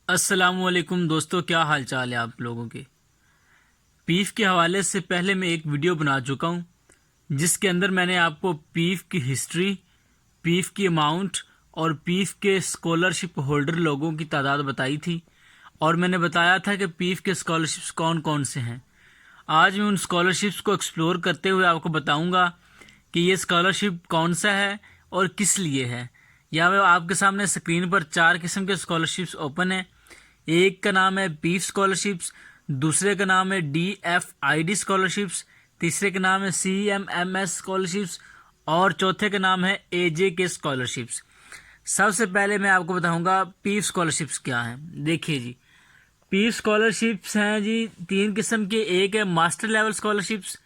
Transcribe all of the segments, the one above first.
अस्सलामुअलैकुम दोस्तों, क्या हाल चाल है आप लोगों के। पीफ के हवाले से पहले मैं एक वीडियो बना चुका हूँ जिसके अंदर मैंने आपको पीफ की हिस्ट्री, पीफ की अमाउंट और पीफ के स्कॉलरशिप होल्डर लोगों की तादाद बताई थी और मैंने बताया था कि पीफ के स्कॉलरशिप्स कौन कौन से हैं। आज मैं उन स्कॉलरशिप्स को एक्सप्लोर करते हुए आपको बताऊंगा कि ये स्कॉलरशिप कौन सा है और किस लिए है। यहाँ पे आपके सामने स्क्रीन पर 4 किस्म के स्कॉलरशिप्स ओपन है। एक का नाम है पीफ स्कॉलरशिप्स, दूसरे का नाम है DFID स्कॉलरशिप्स, तीसरे का नाम है CMMS स्कॉलरशिप्स और चौथे का नाम है AJK स्कॉलरशिप्स। सबसे पहले मैं आपको बताऊंगा पीफ स्कॉलरशिप्स क्या हैं। देखिए जी, पीफ स्कॉलरशिप्स हैं जी 3 किस्म के। एक है मास्टर लेवल स्कॉलरशिप्स,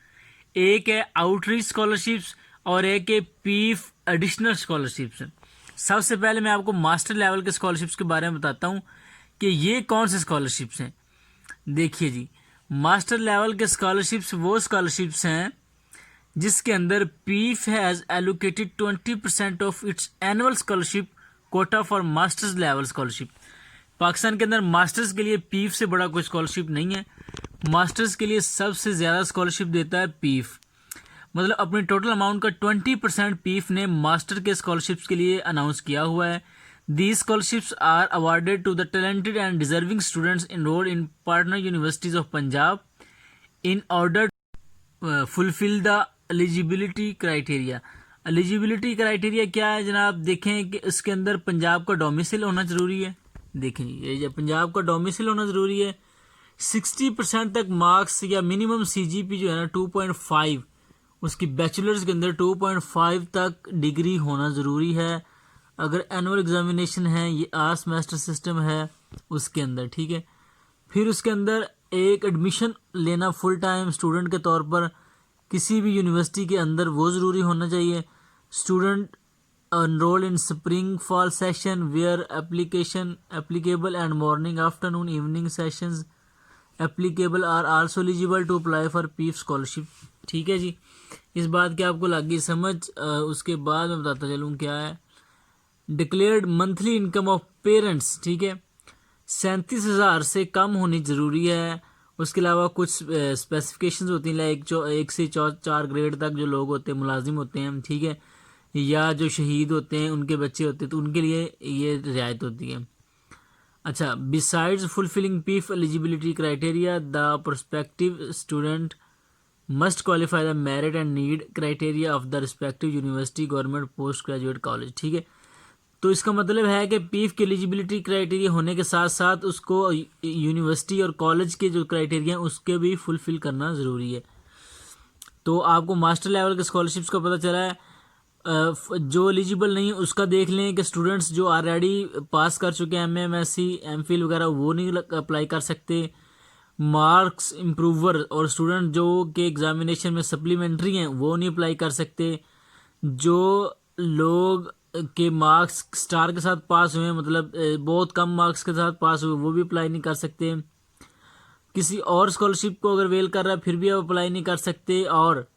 एक है आउटरीच स्कॉलरशिप्स और एक है पीफ एडिशनल स्कॉलरशिप्स। सबसे पहले मैं आपको मास्टर लेवल के स्कॉलरशिप्स के बारे में बताता हूँ कि ये कौन से स्कॉलरशिप्स हैं। देखिए जी, मास्टर लेवल के स्कॉलरशिप्स वो स्कॉलरशिप्स हैं जिसके अंदर PEEF has allocated 20% of its annual scholarship quota for masters level scholarship. Pakistan के अंदर मास्टर्स के लिए पीफ से बड़ा कोई स्कॉलरशिप नहीं है। मास्टर्स के लिए सबसे ज़्यादा स्कॉलरशिप देता है पीफ। मतलब अपनी टोटल अमाउंट का 20% पीफ ने मास्टर के स्कॉलरशिप्स के लिए अनाउंस किया हुआ है। These scholarships are awarded to the talented and deserving students enrolled in partner universities of Punjab in order to fulfill the eligibility criteria. Eligibility criteria क्या है जनाब? देखें कि इसके अंदर पंजाब का डोमिसाइल होना ज़रूरी है। देखें ये पंजाब का डोमिसाइल होना ज़रूरी है। 60% तक मार्क्स या मिनिमम CGP जो है ना 2.5, उसकी बैचलर्स के अंदर 2.5 तक डिग्री होना ज़रूरी है। अगर एनुअल एग्जामिनेशन है, ये 8 सेमेस्टर सिस्टम है उसके अंदर, ठीक है। फिर उसके अंदर एक एडमिशन लेना फुल टाइम स्टूडेंट के तौर पर किसी भी यूनिवर्सिटी के अंदर वो ज़रूरी होना चाहिए। Student enrol in spring fall session where application applicable and morning afternoon evening sessions applicable are also eligible to apply for PEEF scholarship. ठीक है जी, इस बात की आपको लगी समझ। उसके बाद मैं बताता चलूँ क्या है। Declared monthly income of parents, ठीक है, 37,000 से कम होनी ज़रूरी है। उसके अलावा कुछ स्पेसिफिकेशंस होती हैं, लाइक जो 1 से 4 ग्रेड तक जो लोग होते हैं, मुलाजिम होते हैं, ठीक है, या जो शहीद होते हैं उनके बच्चे होते हैं, तो उनके लिए ये रियायत होती है। अच्छा, besides fulfilling PEEF eligibility criteria the prospective student must qualify the merit and need criteria of the respective university government post graduate college. ठीक है, तो इसका मतलब है कि पीफ की एलिजिबिलिटी क्राइटेरिया होने के साथ साथ उसको यूनिवर्सिटी और कॉलेज के जो क्राइटेरिया हैं उसके भी फुलफिल करना ज़रूरी है। तो आपको मास्टर लेवल के स्कॉलरशिप्स का पता चला है। जो एलिजिबल नहीं है उसका देख लें कि स्टूडेंट्स जो ऑलरेडी पास कर चुके हैं MA MSc MPhil वगैरह वो नहीं अप्लाई कर सकते। मार्क्स इम्प्रूवर और स्टूडेंट जो के एग्जामिनेशन में सप्लीमेंट्री हैं वो नहीं अप्लाई कर सकते। जो लोग के मार्क्स स्टार के साथ पास हुए, मतलब बहुत कम मार्क्स के साथ पास हुए, वो भी अप्लाई नहीं कर सकते। किसी और स्कॉलरशिप को अगर वेल कर रहा है फिर भी आप अप्लाई नहीं कर सकते। और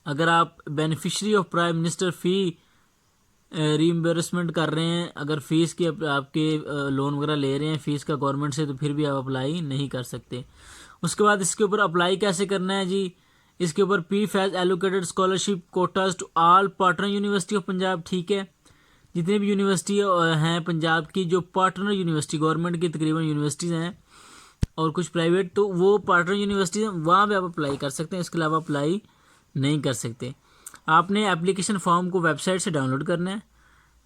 अगर आप beneficiary of prime minister fee reimbursement कर रहे हैं, अगर फीस की आपके लोन वगैरह ले रहे हैं फीस का गवर्नमेंट से, तो फिर भी आप अप्लाई नहीं कर सकते। उसके बाद इसके ऊपर अप्लाई कैसे करना है जी, इसके ऊपर PEEF has allocated scholarship quotas to all partner university of Punjab. ठीक है, जितने भी यूनिवर्सिटी हैं पंजाब की, जो पार्टनर यूनिवर्सिटी गवर्नमेंट की तकरीबन यूनिवर्सिटीज़ हैं और कुछ प्राइवेट, तो वो पार्टनर यूनिवर्सिटीज़ हैं, वहाँ पे आप अप्लाई कर सकते हैं। इसके अलावा अप्लाई नहीं कर सकते। आपने एप्लीकेशन फॉर्म को वेबसाइट से डाउनलोड करना है।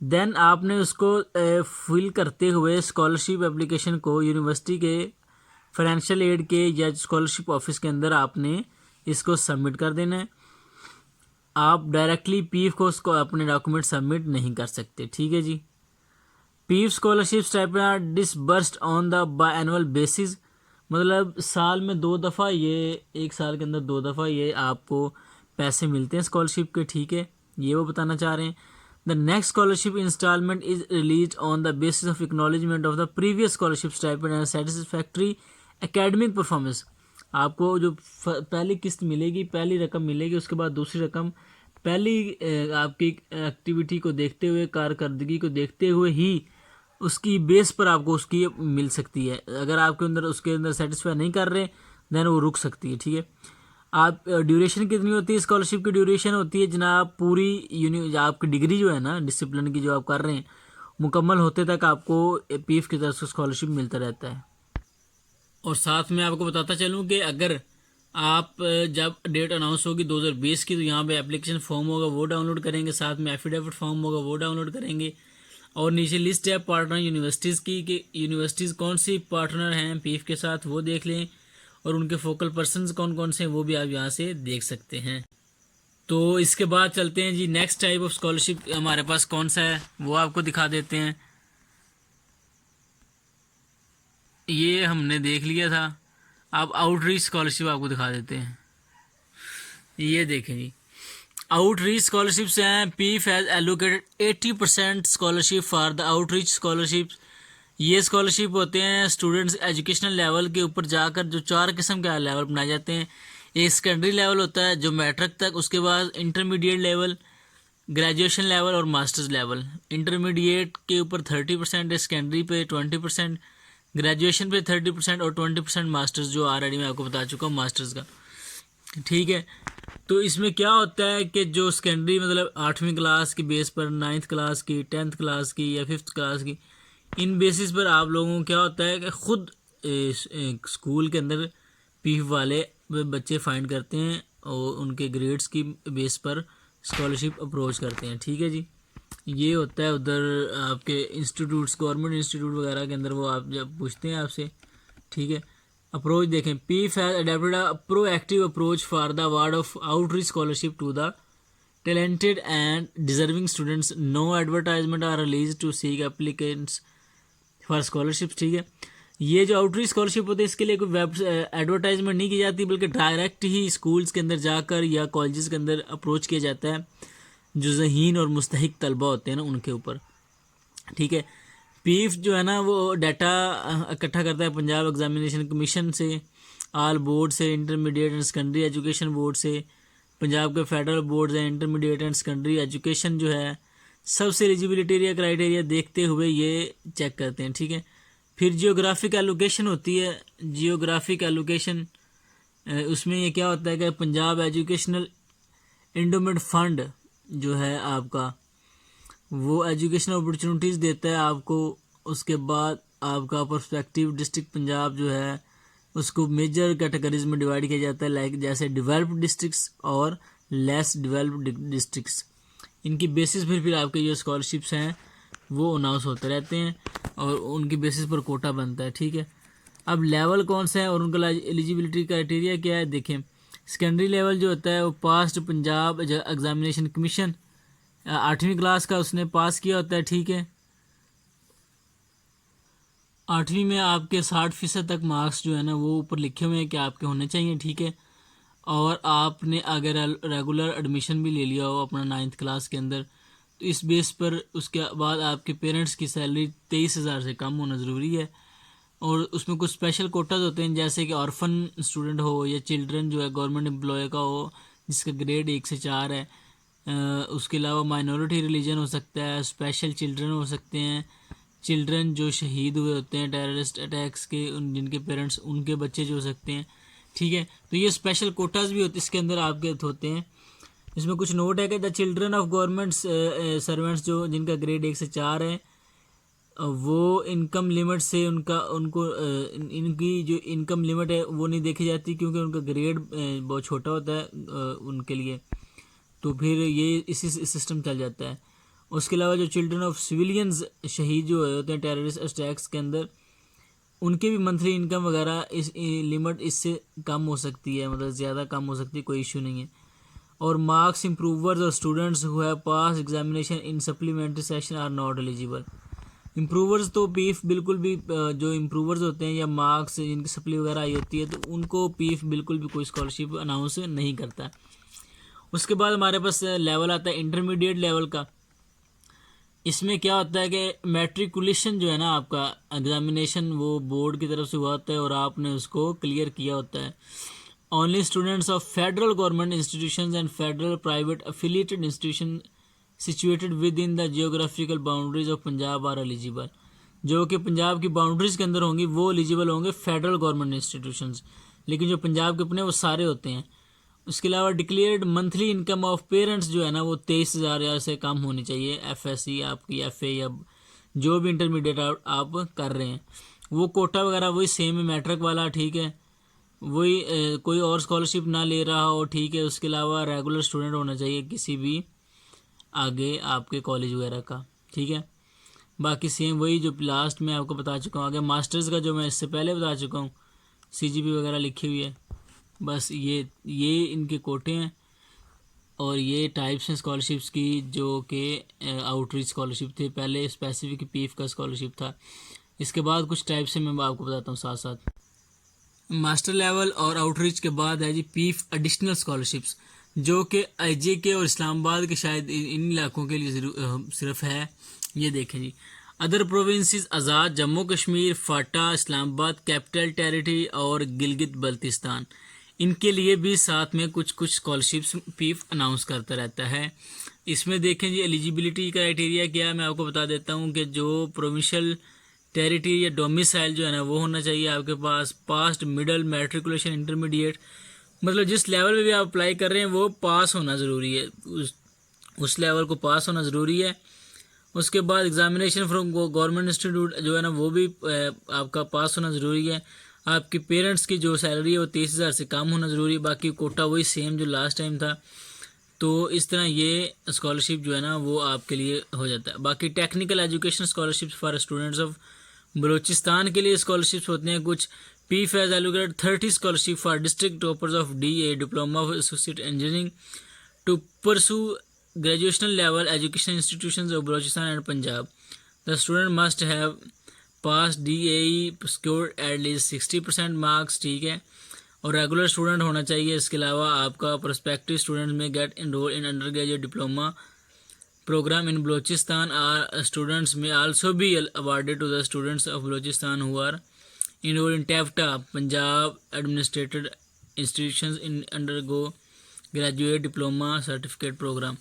देन आपने उसको फिल करते हुए स्कॉलरशिप एप्लीकेशन को यूनिवर्सिटी के फाइनेंशियल एड के या स्कॉलरशिप ऑफिस के अंदर आपने इसको सबमिट कर देना है। आप डायरेक्टली पीफ को उसको अपने डॉक्यूमेंट सबमिट नहीं कर सकते। ठीक है जी। PEEF scholarship stipend are disbursed on the biannual basis, मतलब साल में 2 दफ़ा, ये 1 साल के अंदर 2 दफ़ा ये आपको पैसे मिलते हैं स्कॉलरशिप के। ठीक है, ये वो बताना चाह रहे हैं। The next scholarship instalment is release on the basis of acknowledgement of the previous scholarship stipend and satisfactory academic performance. आपको जो पहली किस्त मिलेगी, पहली रकम मिलेगी, उसके बाद दूसरी रकम पहली आपकी एक्टिविटी को देखते हुए, कारकर्दगी को देखते हुए ही उसकी बेस पर आपको उसकी मिल सकती है। अगर आपके अंदर उसके अंदर सेटिस्फाई नहीं कर रहे देन वो रुक सकती है, ठीक है। आप ड्यूरेशन कितनी होती है स्कॉलरशिप की? ड्यूरेशन होती है जनाब पूरी आपकी डिग्री जो है ना डिसिप्लिन की जो आप कर रहे हैं मुकम्मल होते तक आपको पीएफ की तरफ से स्कॉलरशिप मिलता रहता है। और साथ में आपको बताता चलूँ कि अगर आप जब डेट अनाउंस होगी 2020 की तो यहाँ पे एप्लीकेशन फॉर्म होगा वो डाउनलोड करेंगे, साथ में एफिडेविट फॉर्म होगा वो डाउनलोड करेंगे। और नीचे लिस्ट है पार्टनर यूनिवर्सिटीज़ की कि यूनिवर्सिटीज़ कौन सी पार्टनर हैं पीएफ के साथ वो देख लें, और उनके फोकल पर्सनस कौन कौन से हैं वो भी आप यहाँ से देख सकते हैं। तो इसके बाद चलते हैं जी नेक्स्ट टाइप ऑफ स्कॉलरशिप हमारे पास कौन सा है वो आपको दिखा देते हैं। ये हमने देख लिया था, अब आउटरीच स्कॉलरशिप आपको दिखा देते हैं। ये देखें जी, आउटरीच स्कॉलरशिप्स हैं। PF has allocated 80% scholarship for the outreach scholarship. ये स्कॉलरशिप होते हैं स्टूडेंट्स एजुकेशनल लेवल के ऊपर जाकर, जो 4 किस्म के लेवल बनाए जाते हैं। एक सेकेंडरी लेवल होता है जो मैट्रिक तक, उसके बाद इंटरमीडिएट लेवल, ग्रेजुएशन लेवल और मास्टर्स लेवल। इंटरमीडिएट के ऊपर 30% है, सेकेंडरी पे 20%, ग्रेजुएशन पे 30% और 20% मास्टर्स, जो ऑलरेडी मैं आपको बता चुका हूँ मास्टर्स का, ठीक है। तो इसमें क्या होता है कि जो सेकेंडरी मतलब 8वीं क्लास की बेस पर, 9th क्लास की, 10th क्लास की या 5th क्लास की, इन बेसिस पर आप लोगों को क्या होता है कि खुद स्कूल के अंदर पीएफ वाले बच्चे फाइंड करते हैं और उनके ग्रेड्स की बेस पर स्कॉलरशिप अप्रोच करते हैं, ठीक है जी। ये होता है उधर आपके इंस्टीट्यूट्स, गवर्नमेंट इंस्टीट्यूट वगैरह के अंदर, वो आप जब पूछते हैं आपसे, ठीक है। अप्रोच देखें, PF has adopted a proactive approach for the award of outreach scholarship to the talented and deserving students. No advertisement are released to seek applicants for scholarships, ठीक है। ये जो आउटरीच स्कॉलरशिप होती है इसके लिए कोई वेब एडवर्टाइजमेंट नहीं की जाती, बल्कि डायरेक्ट ही स्कूल्स के अंदर जाकर या कॉलेजेस के अंदर अप्रोच किया जाता है जो ज़हीन और मुस्तहिक तलबा होते हैं ना उनके ऊपर, ठीक है। पीएफ जो है ना वो डाटा इकट्ठा करता है पंजाब एग्जामिनेशन कमीशन से, आल बोर्ड से, intermediate and secondary education board से, पंजाब के फेडरल बोर्ड हैं, इंटरमीडिएट एंड सेकेंडरी एजुकेशन जो है सबसे एलिजिबिलिटी या क्राइटेरिया देखते हुए ये चेक करते हैं, ठीक है। फिर जियोग्राफिक एलोकेशन होती है। जियोग्राफिक एलोकेशन उसमें ये क्या होता है कि पंजाब एजुकेशनल एंडोमेंट फंड जो है आपका वो एजुकेशनल अपॉर्चुनिटीज़ देता है आपको। उसके बाद आपका पर्सपेक्टिव डिस्ट्रिक्ट पंजाब जो है उसको मेजर कैटेगरीज में डिवाइड किया जाता है, लाइक जैसे डेवलप्ड डिस्ट्रिक्ट्स और लेस डेवलप्ड डिस्ट्रिक्ट्स। इनकी बेसिस फिर आपके जो स्कॉलरशिप्स हैं वो अनाउंस होते रहते हैं और उनकी बेसिस पर कोटा बनता है, ठीक है। अब लेवल कौन सा है और उनका एलिजिबिलिटी क्राइटेरिया क्या है देखें। सेकेंडरी लेवल जो होता है वो पास्ट पंजाब एग्जामिनेशन कमीशन, 8वीं क्लास का उसने पास किया होता है, ठीक है। 8वीं में आपके 60% तक मार्क्स जो है ना वो ऊपर लिखे हुए हैं कि आपके होने चाहिए, ठीक है। और आपने अगर रेगुलर एडमिशन भी ले लिया हो अपना 9th क्लास के अंदर तो इस बेस पर उसके बाद आपके पेरेंट्स की सैलरी 23,000 से कम होना ज़रूरी है। और उसमें कुछ स्पेशल कोटाज होते हैं जैसे कि ऑर्फन स्टूडेंट हो या चिल्ड्रन जो है गवर्नमेंट एम्प्लॉय का हो जिसका ग्रेड 1 से 4 है। उसके अलावा माइनॉरिटी रिलीजन हो सकता है, स्पेशल चिल्ड्रन हो सकते हैं, चिल्ड्रन जो शहीद हुए होते हैं टेररिस्ट अटैक्स के, जिनके पेरेंट्स उनके बच्चे जो हो सकते हैं, ठीक है। तो ये स्पेशल कोटाज भी होते इसके अंदर आपके होते हैं। इसमें कुछ नोट है कि the children of government servants जो जिनका ग्रेड 1 से 4 है वो इनकम लिमिट से उनको इनकी जो इनकम लिमिट है वो नहीं देखी जाती क्योंकि उनका ग्रेड बहुत छोटा होता है उनके लिए, तो फिर ये इसी सिस्टम चल जाता है। उसके अलावा जो चिल्ड्रन ऑफ सिविलियंस शहीद जो होते हैं टेररिस्ट अटैक्स के अंदर उनके भी मंथली इनकम वगैरह इस लिमिट इससे कम हो सकती है, मतलब ज़्यादा कम हो सकती है, कोई इशू नहीं है। और मार्क्स इम्प्रूवर्स और students who have pass examination in supplementary session are not eligible. Improvers तो पीएफ बिल्कुल भी जो इम्प्रूवर्स होते हैं या मार्क्स जिनकी सप्ली वगैरह आई होती है तो उनको पीएफ बिल्कुल भी कोई स्कॉलरशिप अनाउंस नहीं करता। उसके बाद हमारे पास लेवल आता है इंटरमीडिएट लेवल का। इसमें क्या होता है कि मैट्रिकुलेशन जो है ना आपका एग्जामिनेशन वो बोर्ड की तरफ से हुआ होता है और आपने उसको क्लियर किया होता है। Only students of federal government institutions and federal private affiliated institution situated within the geographical boundaries of Punjab are eligible. जो कि पंजाब की बाउंड्रीज़ के अंदर होंगी वो एलिजिबल होंगे फेडरल गवर्नमेंट इंस्टीट्यूशंस, लेकिन जो पंजाब के अपने वो सारे होते हैं। उसके अलावा declared monthly income of parents जो है ना वो 23,000 से कम होनी चाहिए। एफएससी आपकी एफए या जो भी इंटरमीडिएट आप कर रहे हैं, वो कोटा वगैरह वही सेम है मैट्रिक वाला, ठीक है, वही कोई और स्कॉलरशिप ना ले रहा हो, ठीक है। उसके अलावा रेगुलर स्टूडेंट होना चाहिए किसी भी आगे आपके कॉलेज वगैरह का, ठीक है। बाकी सेम वही जो लास्ट में आपको बता चुका हूँ। आगे मास्टर्स का जो मैं इससे पहले बता चुका हूँ, सीजीपी वगैरह लिखी हुई है। बस ये इनके कोटे हैं और ये टाइप्स हैं स्कॉलरशिप्स की, जो कि आउटरीच स्कॉलरशिप थे, पहले स्पेसिफिक पीफ का स्कॉलरशिप था। इसके बाद कुछ टाइप्स हैं मैं आपको बताता हूँ साथ साथ। मास्टर लेवल और आउटरीच के बाद है जी पीफ एडिशनल स्कॉलरशिप्स, जो कि आईजे के और इस्लामाबाद के शायद इन इलाकों के लिए सिर्फ है। ये देखें जी, अदर प्रोविंसेस आज़ाद, जम्मू कश्मीर, फाटा, इस्लामाबाद, कैपिटल टेरिटरी और गिलगित बल्तिस्तान, इनके लिए भी साथ में कुछ कुछ स्कॉलरशिप्स पीफ अनाउंस करता रहता है। इसमें देखें जी एलिजिबिलिटी क्राइटेरिया क्या है, मैं आपको बता देता हूँ कि जो प्रोविंशियल टेरिटरी या डोमिसाइल जो है ना वो होना चाहिए आपके पास, पास्ट, मिडल, मैट्रिकुलेशन, इंटरमीडिएट, मतलब जिस लेवल पे भी आप अप्लाई कर रहे हैं वो पास होना ज़रूरी है, उस लेवल को पास होना ज़रूरी है। उसके बाद एग्जामिनेशन फ्रॉम गवर्नमेंट इंस्टीट्यूट जो है ना वो भी आपका पास होना ज़रूरी है। आपके पेरेंट्स की जो सैलरी है वो 23,000 से कम होना ज़रूरी है। बाकी कोटा वही सेम जो लास्ट टाइम था। तो इस तरह ये स्कॉलरशिप जो है ना वो आपके लिए हो जाता है। बाकी technical education scholarship for students of Balochistan के लिए स्कॉलरशिप्स होते हैं कुछ। पी फैज allocated 30 scholarship for district toppers of DA diploma of associate engineering to pursue graduation level education institutions of Balochistan and Punjab. The student must have passed DAE, scored at least 60% marks, ठीक है, और regular student होना चाहिए। इसके अलावा आपका prospective student may get enrol in under graduate diploma program in Balochistan are students may also be awarded to the students of Balochistan who are enrol in टैफ्टा Punjab administrated institutions in undergo graduate diploma certificate program.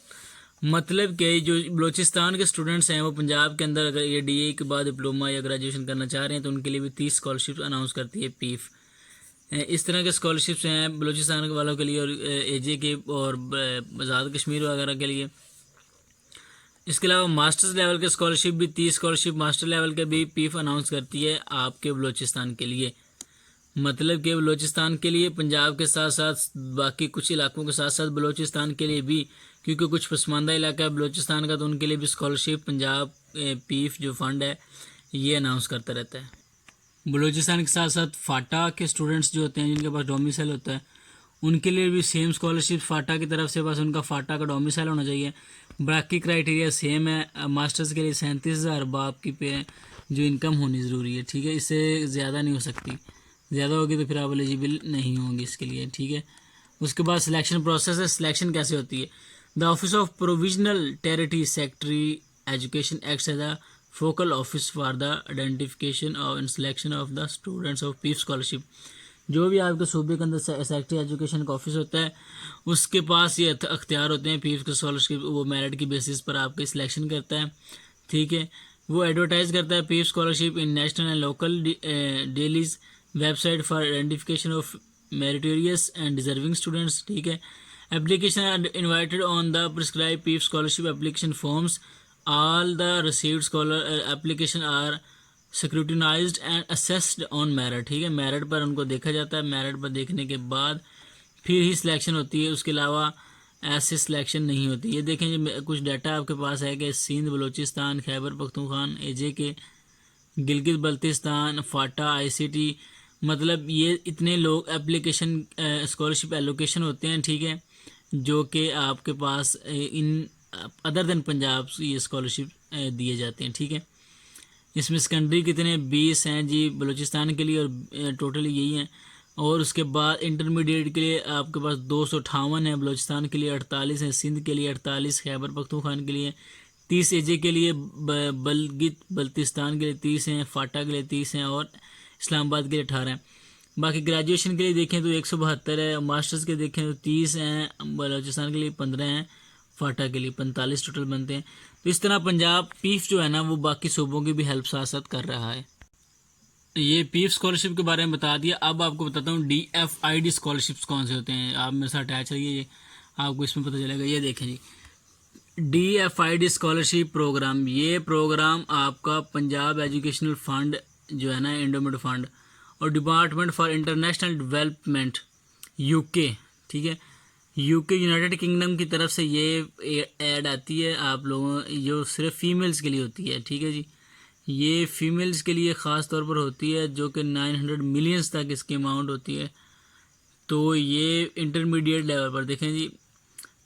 मतलब कि जो बलूचिस्तान के students हैं वो पंजाब के अंदर अगर ये DA के बाद डिप्लोमा या ग्रेजुएशन करना चाह रहे हैं तो उनके लिए भी 30 स्कॉलरशिप अनाउंस करती है पीफ। इस तरह के स्कॉलरशिप्स हैं बलूचिस्तान वालों के लिए और AJ के और आज़ाद कश्मीर वगैरह के लिए। इसके अलावा मास्टर्स लेवल के स्कॉलरशिप भी 30 स्कॉलरशिप मास्टर लेवल के भी पीफ अनाउंस करती है आपके बलूचिस्तान के लिए। मतलब कि बलूचिस्तान के लिए पंजाब के साथ साथ बाकी कुछ इलाकों के साथ साथ बलूचिस्तान के लिए भी, क्योंकि कुछ पसमानदा इलाका है बलूचिस्तान का, तो उनके लिए भी स्कॉलरशिप पंजाब पीफ जो फंड है ये अनाउंस करता रहता है। बलूचिस्तान के साथ साथ फाटा के स्टूडेंट्स जो होते हैं जिनके पास डोमिसाइल होता है उनके लिए भी सेम स्कॉलरशिप फाटा की तरफ से, बस उनका फाटा का डोमिसाइल होना चाहिए। बाकी क्राइटेरिया सेम है। मास्टर्स के लिए 37,000 बाप की पे जो इनकम होनी ज़रूरी है, ठीक है, इससे ज़्यादा नहीं हो सकती, ज़्यादा होगी तो फिर आप एलिजिबल नहीं होंगे इसके लिए, ठीक है। उसके बाद सिलेक्शन प्रोसेस है। सिलेक्शन कैसे होती है? The office of provisional territory secretary education acts as a focal office for the identification and selection of the students of PEEF scholarship. जो भी आपके सूबे के अंदर सेक्रेटरी एजुकेशन का ऑफिस होता है उसके पास ये अख्तियार होते हैं पीफ के स्कॉलरशिप, वो मेरिट की बेसिस पर आपकी सिलेक्शन करता है, ठीक है। वो एडवर्टाइज करता है PEEF scholarship in national and local dailies website for identification of meritorious and deserving students, ठीक है। Application are invited on the prescribe PEEF scholarship application forms. All the received scholar application are scrutinized and assessed on merit, ठीक है, merit पर उनको देखा जाता है। Merit पर देखने के बाद फिर ही सिलेक्शन होती है, उसके अलावा ऐसे सिलेक्शन नहीं होती। ये देखें जी कुछ डाटा आपके पास है कि सिंध, बलूचिस्तान, खैबर पख्तूनख्वा, AJ के, गिलगित बल्तिस्तान, फाटा, ICT, मतलब ये इतने लोग एप्लीकेशन स्कॉलरशिप एलोकेशन होते हैं, ठीक है, जो कि आपके पास इन अदर देन पंजाब ये स्कॉलरशिप दिए जाते हैं, ठीक है। इसमें सेकेंडरी कितने 20 हैं जी बलूचिस्तान के लिए और टोटल यही हैं। और उसके बाद इंटरमीडिएट के लिए आपके पास 258 है, बलूचिस्तान के लिए 48 है, सिंध के लिए 48, खैबर पख्तूनख्वा के लिए 30, AJ के लिए, बलगित बल्तिस्तान के लिए 30 हैं, फाटा के लिए 30 हैं और इस्लामाबाद के लिए 18 हैं। बाकी ग्रेजुएशन के लिए देखें तो 172 है, मास्टर्स के देखें तो 30 हैं, बलूचिस्तान के लिए 15 हैं फाटा के लिए 45 टोटल बनते हैं। तो इस तरह पंजाब पीफ जो है ना वो बाकी सूबों की भी हेल्प साथ साथ कर रहा है। ये पीफ स्कॉलरशिप के बारे में बता दिया। अब आपको बताता हूँ DFID स्कॉलरशिप्स कौन से होते हैं। आप मेरे साथ अटैच रहिए, ये आपको इसमें पता चलेगा। ये देखें जी, DFID स्कॉलरशिप प्रोग्राम, ये प्रोग्राम आपका पंजाब एजुकेशनल फंड जो है ना, एंडोमेंट फंड और department for international development UK, ठीक है, UK यूनाइटेड किंगडम की तरफ से ये ऐड आती है आप लोगों, जो सिर्फ फीमेल्स के लिए होती है, ठीक है जी। ये फीमेल्स के लिए ख़ास तौर पर होती है, जो कि 900 मिलियंस तक इसकी अमाउंट होती है। तो ये इंटरमीडिएट लेवल पर देखें जी,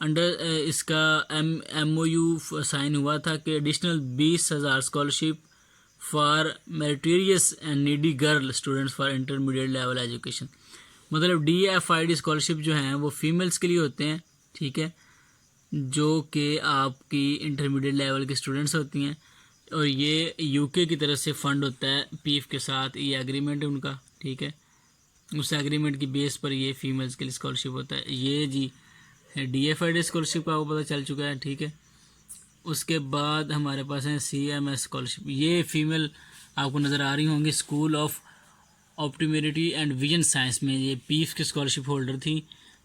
अंडर इसका MOU साइन हुआ था कि additional 20,000 scholarship for meritorious and needy girl students for intermediate level education. मतलब DFID स्कॉलरशिप जो हैं वो फीमेल्स के लिए होते हैं, ठीक है, जो कि आपकी इंटरमीडिएट लेवल की स्टूडेंट्स होती हैं। और ये UK की तरफ से फ़ंड होता है पीफ के साथ, ये एग्रीमेंट है उनका, ठीक है। उस एग्रीमेंट की बेस पर ये फीमेल्स के लिए स्कॉलरशिप होता है। ये जी DFID स्कॉलरशिप का आपको पता चल चुका है, ठीक है। उसके बाद हमारे पास है CMS स्कॉलरशिप। ये फीमेल आपको नज़र आ रही होंगी, school of optometry and vision science में ये पीफ की स्कॉलरशिप होल्डर थी।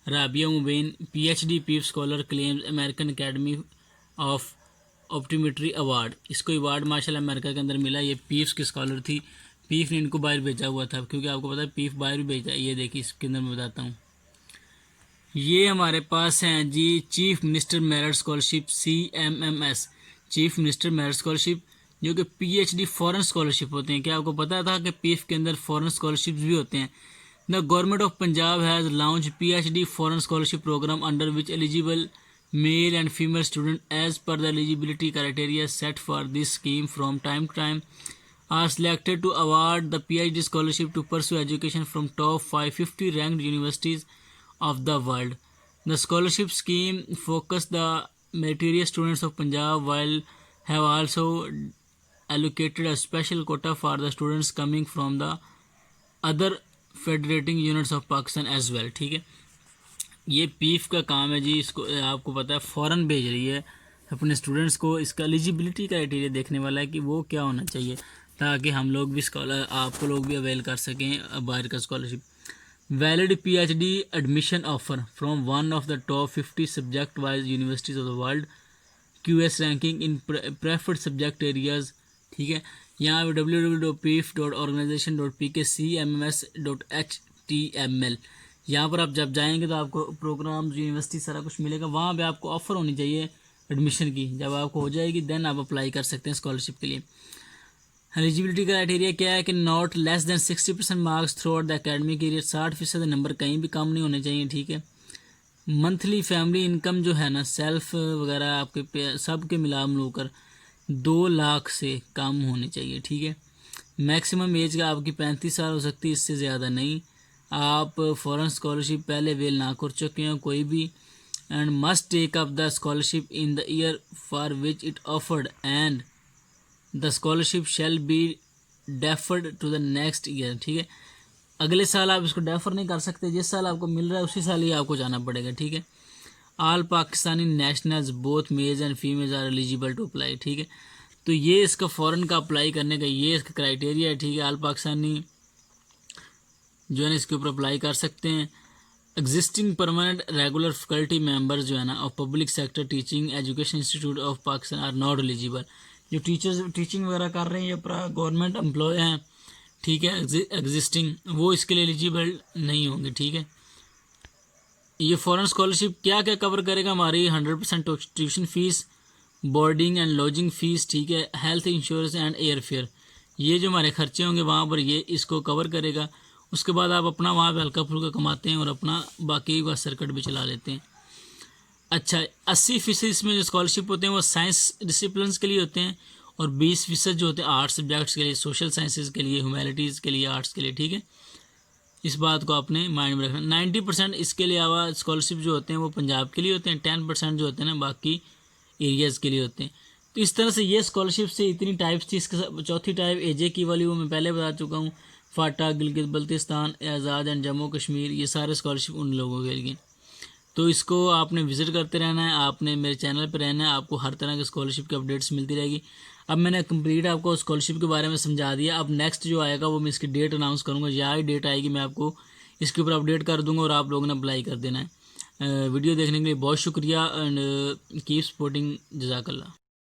Rabia Mubeen PhD PEEF scholar claims American academy of optometry award. इसको अवार्ड माशाल्लाह अमेरिका के अंदर मिला। ये पीफ की स्कॉलर थी, पीफ ने इनको बाहर भेजा हुआ था, क्योंकि आपको पता है पीफ बाहर भी भेजा। ये देखिए इसके अंदर मैं बताता हूँ। ये हमारे पास हैं जी chief minister merit scholarship CMMS, chief minister merit scholarship, जो कि PhD फॉरेन स्कॉलरशिप होते हैं। क्या आपको पता था कि पीफ के अंदर फॉरेन स्कॉलरशिप भी होते हैं? The government of Punjab has launch PhD foreign scholarship program under which eligible male and female student as per the eligibility criteria set for this scheme from time to time are selected to award the PhD scholarship to pursue education from top 550 ranked universities of the world. The scholarship scheme focus the meritorious students of Punjab while have also allocated a special quota for the students coming from the other federating units of Pakistan as well, ठीक है। ये पीफ का काम है जी, इसको आपको पता है फ़ौरन भेज रही है अपने स्टूडेंट्स को। इसका एलिजिबिलिटी क्राइटेरिया देखने वाला है कि वो क्या होना चाहिए, ताकि हम लोग भी स्कॉलर आपको लोग भी अवेल कर सकें बाहर का scholarship. Valid PhD admission offer from one of the top 50 subject wise universities of the world, QS ranking in preferred subject areas, ठीक है। यहाँ पे www.pif.organization.pkcmms.html, यहाँ पर आप जब जाएंगे तो आपको प्रोग्राम यूनिवर्सिटी सारा कुछ मिलेगा। वहाँ पे आपको ऑफ़र होनी चाहिए एडमिशन की। जब आपको हो जाएगी देन आप अप्लाई कर सकते हैं स्कॉलरशिप के लिए। एलिजिबिलिटी क्राइटेरिया क्या है कि not less than 60% marks through out the academic year, 60% number कहीं भी कम नहीं होने चाहिए, ठीक है। मंथली फैमिली इनकम जो है ना, सेल्फ वगैरह आपके सब के मिला मिलकर 2 लाख से कम होनी चाहिए, ठीक है। मैक्सिमम एज का आपकी 35 साल हो सकती है, इससे ज़्यादा नहीं। आप फॉरेन स्कॉलरशिप पहले वेल ना कर चुके हैं कोई भी, and must take up the scholarship in the year for which it offered and the scholarship shall be deferred to the next year, ठीक है। अगले साल आप इसको डेफर नहीं कर सकते, जिस साल आपको मिल रहा है उसी साल ही आपको जाना पड़ेगा, ठीक है। All Pakistani nationals both males and females are eligible to apply, ठीक है। तो ये इसका फ़ौरन का अप्लाई करने का ये इसका क्राइटेरिया है, ठीक है। ऑल पाकिस्तानी जो है ना इसके ऊपर अप्लाई कर सकते हैं। Existing permanent regular faculty members जो है ना of public sector teaching education institute of Pakistan are not eligible. जो टीचर्स टीचिंग वगैरह कर रहे हैं या गवर्नमेंट एम्प्लॉय हैं, ठीक है, एग्जिस्टिंग, वो इसके लिए एलिजिबल नहीं होंगे, ठीक है। ये फॉरेन स्कॉलरशिप क्या क्या कवर करेगा? हमारी 100% tuition fees, boarding and lodging fees, ठीक है, health insurance and air fare, ये जो हमारे खर्चे होंगे वहाँ पर ये इसको कवर करेगा। उसके बाद आप अपना वहाँ पे हल्का फुल्का कमाते हैं और अपना बाकी का सर्किट भी चला लेते हैं। अच्छा, 80% इसमें जो स्कॉलरशिप होते हैं वो साइंस डिसिप्लिन के लिए होते हैं, और 20% जो होते हैं आर्ट्स सब्जेक्ट्स के लिए, सोशल साइंसेज के लिए, ह्यूमैनिटीज़ के लिए, आर्ट्स के लिए, ठीक है। इस बात को आपने माइंड में रखना। 90% इसके अलावा स्कॉलरशिप जो होते हैं वो पंजाब के लिए होते हैं, 10% जो होते हैं ना बाकी एरियाज़ के लिए होते हैं। तो इस तरह से ये स्कॉलरशिप से इतनी टाइप्स थी। इसके चौथी टाइप AJ की वाली वो मैं पहले बता चुका हूँ। फाटा, गिलगित बल्तिस्तान, आज़ाद एंड जम्मू कश्मीर, ये सारे स्कॉलरशिप उन लोगों के लिए। तो इसको आपने विज़िट करते रहना है, आपने मेरे चैनल पर रहना है, आपको हर तरह की स्कॉलरशिप की अपडेट्स मिलती रहेगी। अब मैंने कंप्लीट आपको स्कॉलरशिप के बारे में समझा दिया। अब नेक्स्ट जो आएगा वो मैं इसकी डेट अनाउंस करूँगा, यही डेट आएगी मैं आपको इसके ऊपर अपडेट कर दूँगा और आप लोगों ने अप्लाई कर देना है। वीडियो देखने के लिए बहुत शुक्रिया एंड कीप सपोर्टिंग। जज़ाकल्लाह।